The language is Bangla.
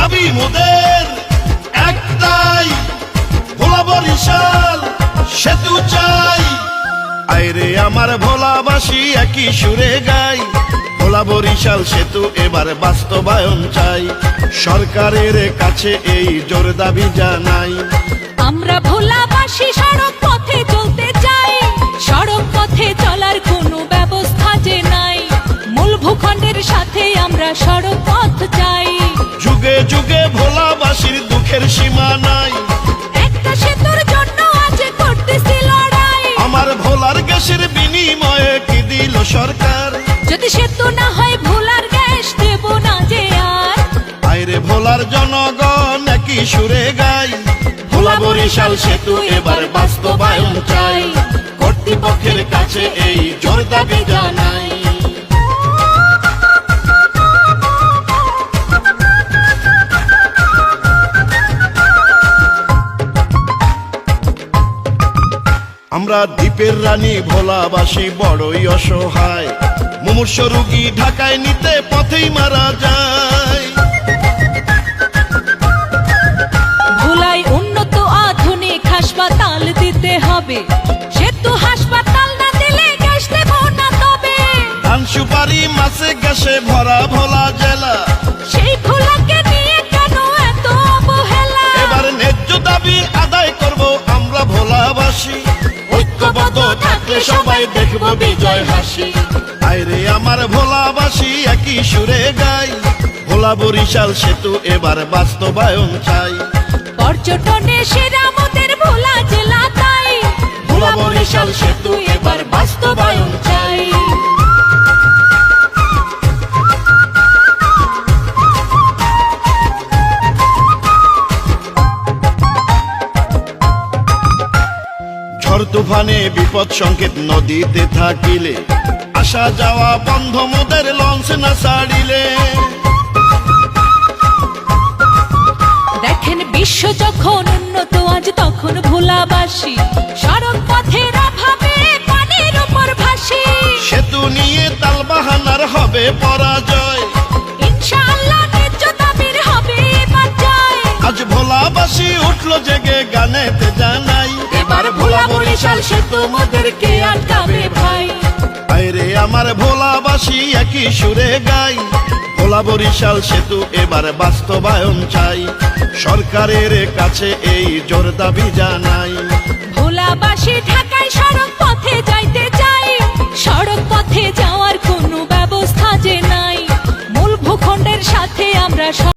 দাবি মোদের একটাই, ভোলা বরিশাল সেতু চাই। আইরে আমার ভোলাবাসী একই সুরে গাই, ভোলা বরিশাল সেতু এবার বাস্তবায়ন চাই। সরকারের কাছে এই জোর দাবি জানাই। আমরা ভোলাবাসী সড়ক পথে চলতে চাই, সড়ক পথে চলার কোনো ব্যবস্থা যে নাই। মূল ভূখণ্ডের সাথে আমরা সড়ক পথ চাই। যুগে যুগে ভোলাবাসীর দুঃখের সীমা নাই, একটা সেতুর জন্য আজ করতেছি লড়াই। আমার ভোলার গ্যাসের বিনিময়ে কি দিল সরকার? যদি সেতু না হয় ভোলার গ্যাস দেব না যে আর। আইরে ভোলার জনগণ একই সুরে গাই, ভোলা বরিশাল সেতু এবার বাস্তবায়ন চাই। কর্তৃপক্ষের কাছে এই জোর দাবি জানাই। আমরা দ্বীপের রানী ভোলাবাসী বড়ই অসহায়, মুমূর্ষ রোগী ঢাকায় নিতে পথেই মারা যায়। ভোলায় উন্নত আধুনিক হাসপাতাল দিতে হবে, সেতু হাসপাতাল না দিলে গ্যাস দেব না তবে। ধান সুপারি মাছে গ্যাসে ভরা ভোলা জেলা, সেই ভোলাকে নিয়ে কেন এত অবহেলা? এবার ন্যায্য দাবি আদায় করব আমরা ভোলাবাসী। ঐক্যবদ্ধ থাকলে সবাই দেখব বিজয় হাসি। আইরে আমার ভোলাবাসী একই সুরে গাই, ভোলা বরিশাল সেতু এবার বাস্তবায়ন চাই। পর্যটনে সেরা মোদের ভোলা জেলা তাই, ভোলা বরিশাল সেতু এবার বাস্তবায়ন চাই। ঝড় তুফানে বিপদ সংকেত নদীতে থাকিলে, আসা যাওয়া বন্ধ মোদের লঞ্চ না ছাড়িলে। দেখেন বিশ্ব যখন উন্নত আজ তখন ভোলাবাসী সড়ক পথের অভাবে পানির উপর ভাসি। সেতু নিয়ে তালবাহানার হবে পরাজয়, ইনশাআল্লাহ ন্যায্য দাবির হবে এবার জয়। আজ ভোলাবাসী উঠলো জেগে গানেতে জানাই, এবার ভোলা বরিশাল সেতু মোদেরকে আটকাবে ভাই। আইরে আমার ভোলাবাসী একই সুরে গাই, ভোলা বরিশাল সেতু এবার বাস্তবায়ন চাই। সরকারের কাছে এই জোর দাবি জানাই। ভোলাবাসী ঢাকায় সড়ক পথে যাইতে চাই, সড়ক পথে যাওয়ার কোনো ব্যবস্থা যে নাই। মূল ভূখণ্ডের সাথে আমরা